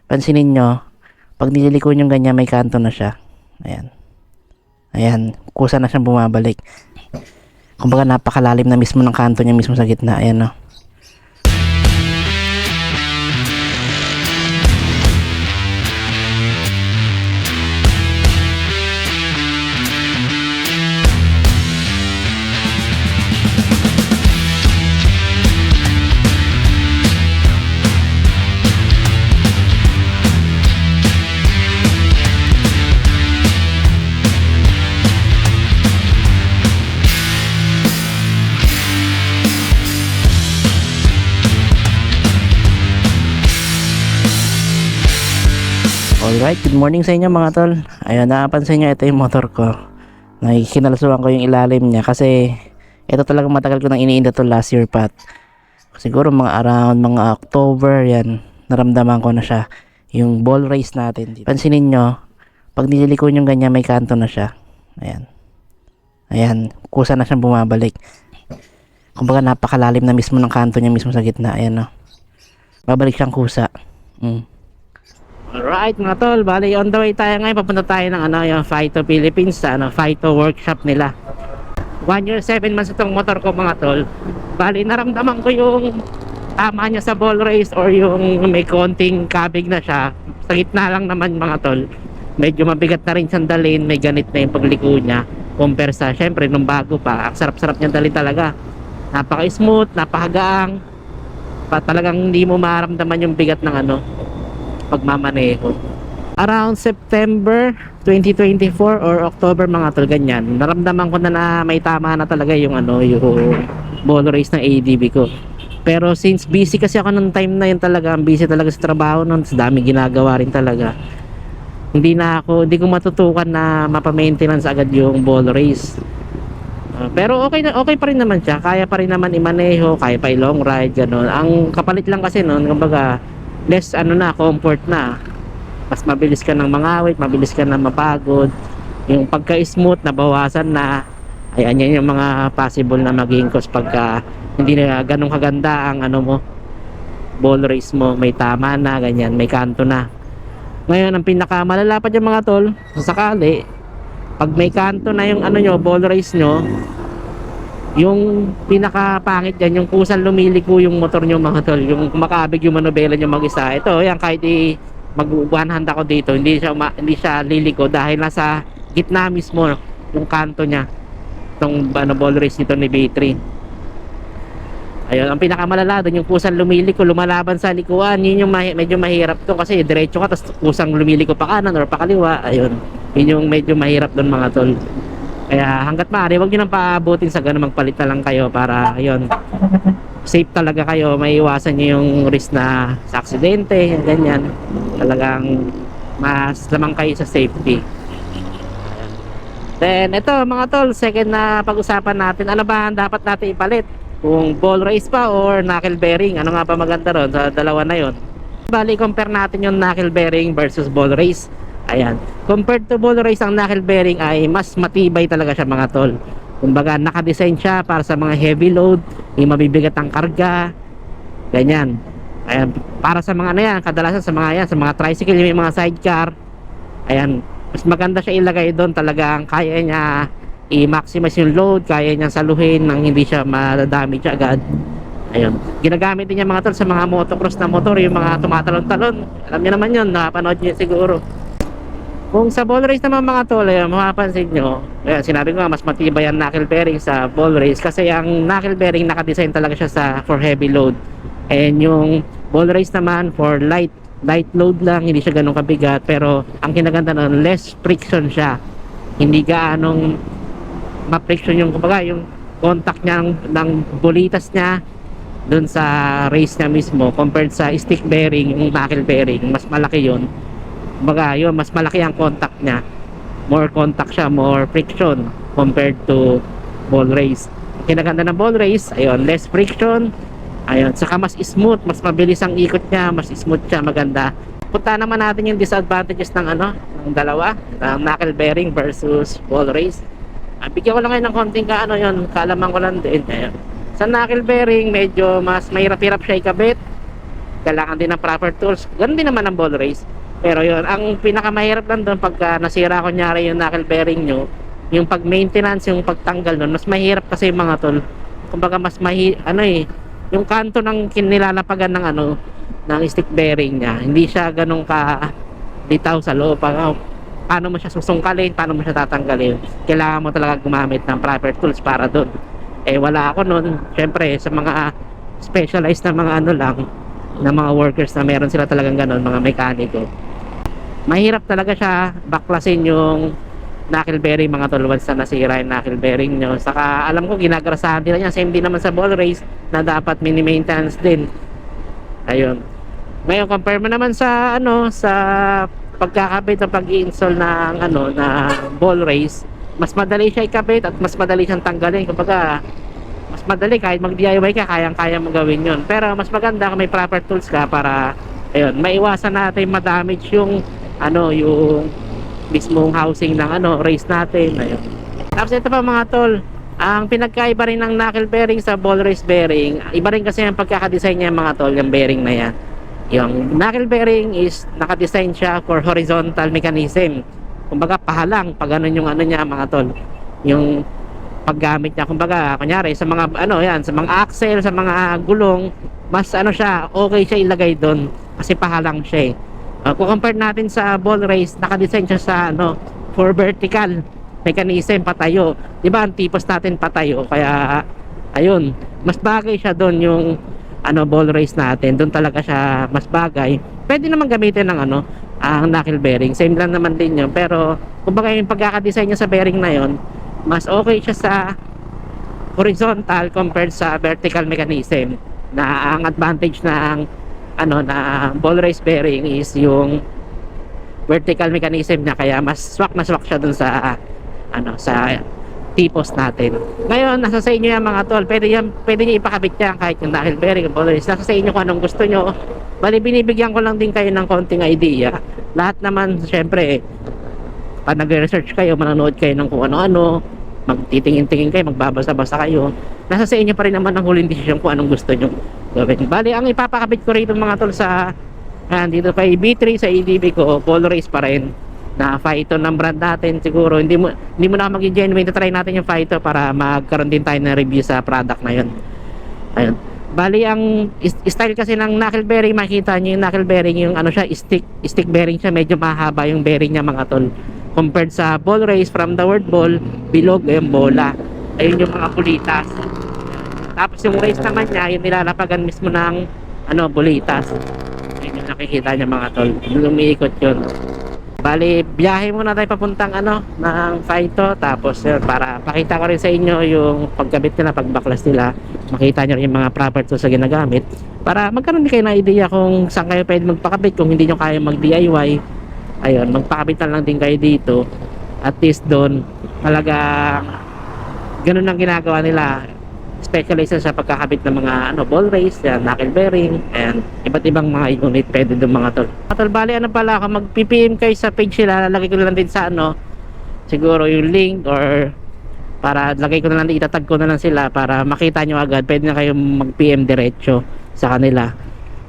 Pansinin nyo, pag nililiko nyo ganyan, may kanto na siya. Ayan. Ayan, kusa na siyang bumabalik. Kumbaga napakalalim na mismo ng kanto niya mismo sa gitna. Ayan, no. Alright, good morning sa inyo mga tol. Ayun, napansin nyo, ito yung motor ko. Kinalasuhan ko yung ilalim niya kasi ito talagang matagal ko nang iniinda to last year pa. Siguro mga around mga October yan, naramdaman ko na siya. Yung ball race natin. Pansinin nyo, pag nililiko nyo ganyan, may kanto na siya. Ayan. Ayan, kusa na siyang bumabalik. Kumbaga napakalalim na mismo ng kanto niya mismo sa gitna. Ayan, no. Babalik siyang kusa. Alright mga tol, bali on the way tayo ngayon. Papunta tayo ng yung Phyto Philippines sa Phyto workshop nila. 1 year 7 months itong motor ko mga tol. Bali naramdaman ko yung tama niya sa ball race or yung may konting kabig na siya. Sa gitna lang naman mga tol. Medyo mabigat na rin siyang dalhin, may ganit na yung pagliko niya compare sa syempre nung bago pa. Ang sarap-sarap niyang dalhin talaga. Napaka smooth, napakagaang. Talagang hindi mo maramdaman yung bigat ng pagmamaneho. Around September 2024 or October mga tol, ganyan, naramdaman ko na may tama na talaga yung yung ball race ng ADB ko. Pero since busy kasi ako nung time na yun talaga, busy talaga sa trabaho nun, sa dami ginagawa rin talaga, hindi ko matutukan na mapa-maintenance agad yung ball race. Pero okay pa rin naman siya, kaya pa rin naman imaneho, kaya pa i-long ride, gano'n. Ang kapalit lang kasi nun, kumbaga less comfort na. Mas mabilis ka ng mangawit, mabilis ka na mapagod. Yung pagka-smooth na bawasan na. Ayan, yan yung mga possible na maging cause pagka hindi na ganun kaganda ang ball race mo, may tama na, ganyan, may kanto na. Ngayon, ang pinakamalala pa dyan mga tol, sakali, pag may kanto na yung ball race nyo, yung pinakapangit dyan, yung kusang lumiliko yung motor nyo mga tol, yung makabig yung manobela nyo mag-isa. Ito, yan, kahit mag-one hand ako dito, hindi siya liliko dahil nasa gitna mismo yung kanto niya itong ball race nito ni B3. Ayun, ang pinakamalala doon, yung kusang lumiliko, lumalaban sa likuan. Yun yung medyo mahirap to kasi diretso ka tapos kusang lumiliko pa kanan or pa kaliwa. Ayun, yun yung medyo mahirap doon mga tol. Kaya hanggat maaari, huwag nyo nang paabutin sa ganun, magpalit na lang kayo para ayun, safe talaga kayo, may iwasan nyo yung risk na sa aksidente, ganyan. Talagang mas lamang kayo sa safety. Then ito mga tol, second na pag-usapan natin, ano ba ang dapat natin ipalit? Kung ball race pa or knuckle bearing, ano nga ba maganda ron sa dalawa na yon? Bali, compare natin yung knuckle bearing versus ball race. Ayan, compared to ball race, ang knuckle bearing ay mas matibay talaga siya mga tol. Kumbaga naka-design siya para sa mga heavy load, yung mabibigat ang karga, ganyan. Ayan, para sa mga kadalasan sa mga tricycle, yung mga sidecar. Ayan, mas maganda siya ilagay doon, talagang kaya niya i-maximize yung load, kaya niya saluhin nang hindi siya madadamage agad. Ayun, ginagamit din niya mga tol sa mga motocross na motor, yung mga tumatalon-talon. Alam niyo naman yun, napanood niyo siguro. Kung sa ball race naman mga tol, mapapansin nyo, sinabi ko nga, mas matibay ang knuckle bearing sa ball race kasi ang knuckle bearing nakadesign talaga siya for heavy load, and yung ball race naman for light load lang, hindi siya ganun kabigat. Pero ang kinaganda nun, less friction siya, hindi gaanong ma-friction yung kumbaga yung contact niya ng bulitas niya dun sa race niya mismo compared sa stick bearing. Yung knuckle bearing mas malaki yun, kumbaga yun, mas malaki ang contact niya, more contact siya, more friction compared to ball race. Kinaganda ng ball race, ayun, less friction, ayun, saka mas smooth, mas mabilis ang ikot niya, mas smooth siya, maganda. Punta naman natin yung disadvantages ng ng dalawa, ng knuckle bearing versus ball race. Bigyan ko lang kayo ng konting kaalaman ko lang din. Ayun, sa knuckle bearing medyo mas mahirap-hirap siya ikabit. kailangan din ng proper tools. Ganun din naman ang ball race. Pero yun, ang pinakamahirap lang doon pagka nasira kunyari yung knuckle bearing nyo, yung pag maintenance, yung pagtanggal nun, mas mahirap kasi yung mga tol. Kumbaga mas yung kanto ng kinilalapagan ng ng stick bearing niya, hindi siya ganun ka litaw sa loob. Paano mo siya susungkalin, paano mo siya tatanggalin, kailangan mo talaga gumamit ng proper tools para doon. Wala ako nun, syempre sa mga specialized na mga lang na mga workers na meron sila talagang ganun, mga mekaniko, mahirap talaga siya baklasin yung knuckle bearing mga tol once na nasira yung knuckle bearing nyo. Saka alam ko ginagarasahan nila yan, same din naman sa ball race na dapat mini maintenance din. Ayun, ngayon compare mo naman sa sa pagkakabit o pag-i-install ng na ball race, mas madali siya ikabit at mas madali siyang tanggalin. Kumbaga mas madali, kahit mag DIY ka kayang-kaya mo gawin yun. Pero mas maganda kung may proper tools ka para ayun, maiwasan natin ma-damage yung yung mismong housing ng race natin. Ayun. Tapos ito pa mga tol, ang pinagkaiba rin ng knuckle bearing sa ball race bearing, iba rin kasi ang pagkakadesign niya mga tol, yung bearing na yan. Yung knuckle bearing is nakadesign siya for horizontal mechanism. Kumbaga pahalang pag yung niya mga tol, yung paggamit niya. Kumbaga kunyari sa mga sa mga axle, sa mga gulong, mas siya, okay siya ilagay doon kasi pahalang siya kung compare natin sa ball race, nakadesign siya sa for vertical mechanism, patayo. Diba ang tipos natin patayo, kaya ayun, mas bagay siya doon yung ball race natin. Doon talaga siya mas bagay. Pwede naman gamitin ng ang knuckle bearing, same lang naman din yun. Pero kumbaga yung pagkakadesign niya sa bearing na yun, mas okay siya sa horizontal compared sa vertical mechanism. Na ang advantage ng na ball race bearing is yung vertical mechanism niya, kaya mas swak na swak siya dun sa sa tipos natin. Ngayon nasa sa inyo yan mga tol, pwede niyo ipakabit yan kahit yung knuckle bearing, ball race, nasa sa inyo kung anong gusto nyo. Bali binibigyan ko lang din kayo ng konting idea. Lahat naman syempre pag nagre-research kayo, manonood kayo ng kung ano-ano, magtitingin-tingin kayo, magbabasa-basa kayo, nasa sa inyo pa rin naman ang huling desisyon kung anong gusto nyo gawin. Bali ang ipapakabit ko rito mga tol sa dito kay B3 sa EDB ko, ball race pa rin na Phyto ng brand natin. Siguro hindi mo na mag-genuine, try natin yung Phyto para magkaroon din tayo ng review sa product na yun. Ayun, bali ang style kasi ng knuckle bearing, makita nyo yung knuckle bearing, yung siya, stick bearing siya, medyo mahaba yung bearing niya mga tol, compared sa ball race. From the word ball, bilog yung bola, ayun yung mga bulitas. Tapos yung race naman niya, yung nilalapagan mismo ng bulitas. Ayun yung nakikita niya mga tol, lumiikot yun. Bali biyahe muna tayo papuntang ng Phyto. Tapos para pakita ko rin sa inyo yung pagkabit nila, pagbaklas nila, makita nyo rin yung mga proper tools na ginagamit, para magkaroon din kayo ng idea kung saan kayo pwede magpakabit. Kung hindi nyo kaya mag DIY, ayun, magpakabit na lang din kayo dito. At least doon talagang ganun ang ginagawa nila, specialized sa pagkakabit ng mga ball race, knuckle bearing, and iba't ibang mga unit pwede doon mga tol. Tol, bali pala, kung mag-PPM kayo sa page nila, lalagay ko lang din sa siguro yung link, or para lagay ko na lang, itatag ko na lang sila para makita nyo agad. Pwede na kayong mag-PM diretso sa kanila,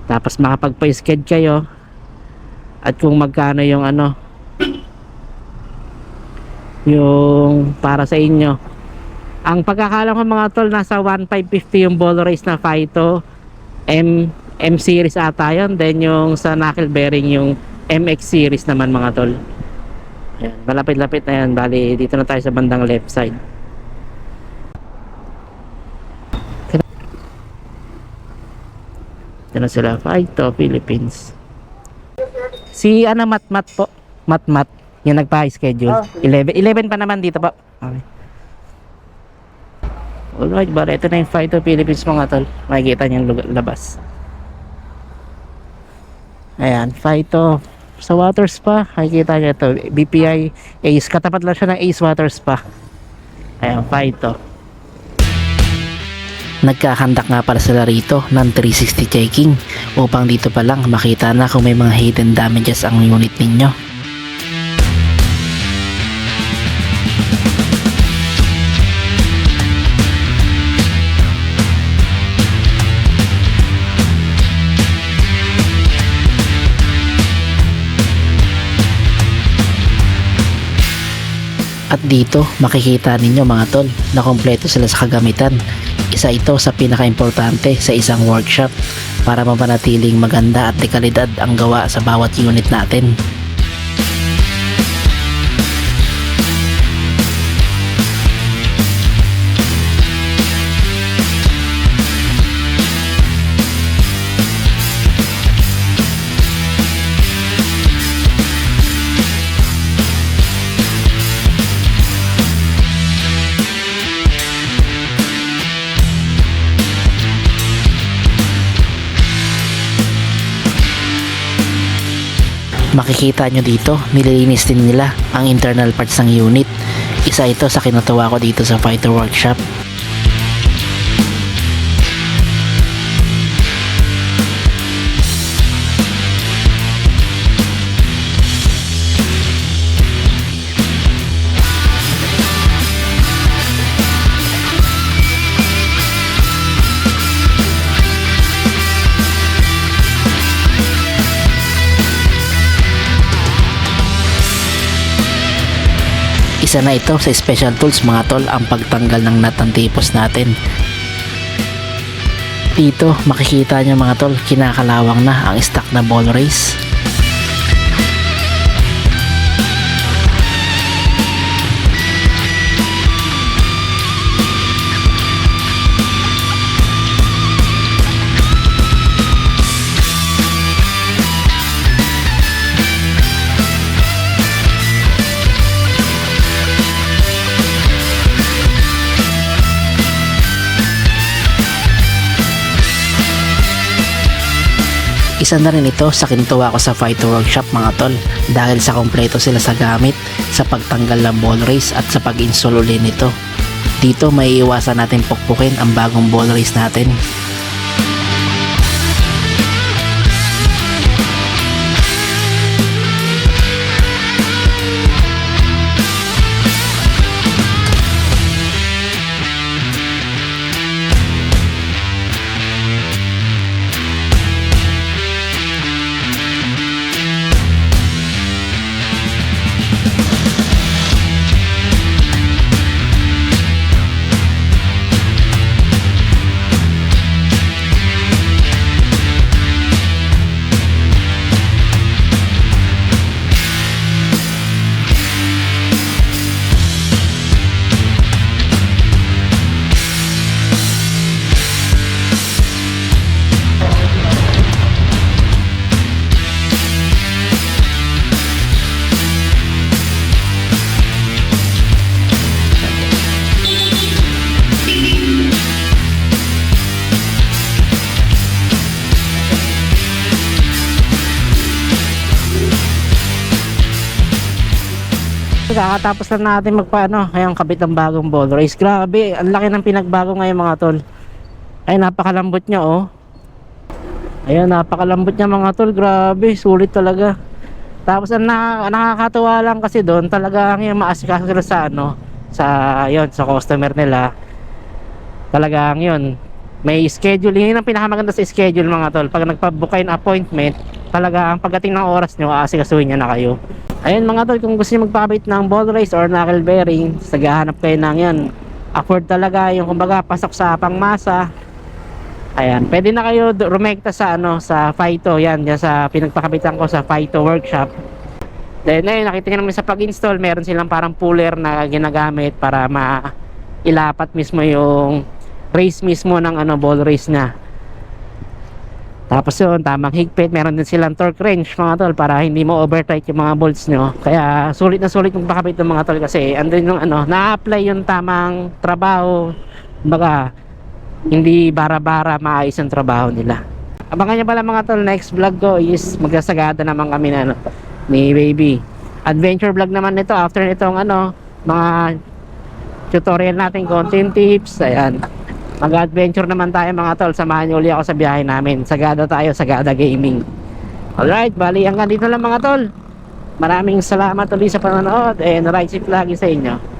tapos makapagpa-sked kayo at kung magkano yung yung para sa inyo. Ang pagkakalam ko mga tol, nasa 1,550 yung ball race na Phyto M series ata yun. Then yung sa knuckle bearing, yung MX series naman mga tol. Ayan, malapit-lapit na yan. Bali dito na tayo sa bandang left side. Ito na sila, Phyto Philippines. Si Matmat po, Matmat yung nagpa-schedule. 11 pa naman dito po. Okay. Alright, bali ito na yung Phyto Philippines mga tol. Makikita niyo yung labas. Ayan, Phyto sa water spa. Makikita niyo ito, BPI Ace. Katapat lang siya ng Ace Water Spa. Ayan, Phyto. Nagkakandak nga pala sila rito ng 360 checking upang dito pa lang makita na kung may mga hidden damages ang unit ninyo. At dito makikita ninyo mga tol na kompleto sila sa kagamitan. Isa ito sa pinaka-importante sa isang workshop para mapanatiling maganda at dekalidad ang gawa sa bawat unit natin. Makikita nyo dito, nililinis din nila ang internal parts ng unit. Isa ito sa kinutuwa ko dito sa Fighter Workshop. Isa na ito sa special tools mga tol, ang pagtanggal ng nut ng tipos natin. Dito makikita nyo mga tol, kinakalawang na ang stock na ball race. Isa na rin ito sa kinutuwa ko sa Fighter Workshop mga tol, dahil sa kompleto sila sa gamit, sa pagtanggal ng ball race at sa pag-install ulit nito. Dito may iwasan natin pukpukin ang bagong ball race natin. Kakatapos na natin magpaano, ayang kabit ang bagong ball race. Grabe, ang laki ng pinagbago ngayon mga tol. Ay, napakalambot niya oh. Ayun, napakalambot niya mga tol. Grabe, sulit talaga. Tapos ang nakakatuwa lang kasi doon, talagang yung maasikaso sila sa ano, sa yon, sa customer nila. Talagang yun, may schedule. Yun ang pinakamaganda sa schedule mga tol. Pag nagpa-book kayo ng appointment, talaga ang pagdating ng oras nyo, aasikasuhin niya na kayo. Ayun mga tol, kung gusto niyo magpakabit ng ball race or knuckle bearing, naghahanap kayo ng yan, afford talaga yung kumbaga pasok sa pangmasa. Ayan, pwede na kayo rumekta sa ano, sa Fighto, yan sa pinagpakabitan ko sa Fighto Workshop. Then ayun, nakita niyo naman sa pag-install, meron silang parang puller na ginagamit para mailapat mismo yung race mismo ng ano, ball race na. Tapos yun, tamang higpit, meron din silang torque wrench mga tol para hindi mo overtight yung mga bolts nyo. Kaya sulit na sulit magpakabit ng mga tol kasi andun yung ano, na-apply yung tamang trabaho. Baga, hindi bara-bara maayos ang trabaho nila. Abangan nyo pala mga tol, next vlog ko is magsasagada naman kami na ano, ni baby. Adventure vlog naman nito after nitong ano, mga tutorial natin, content tips, ayan. Mag-adventure naman tayo mga tol. Samahan nyo ulit ako sa biyahe namin. Sagada tayo, Sagada Gaming. Alright, bali hanggang dito lang mga tol. Maraming salamat ulit sa panonood and ride safe lagi sa inyo.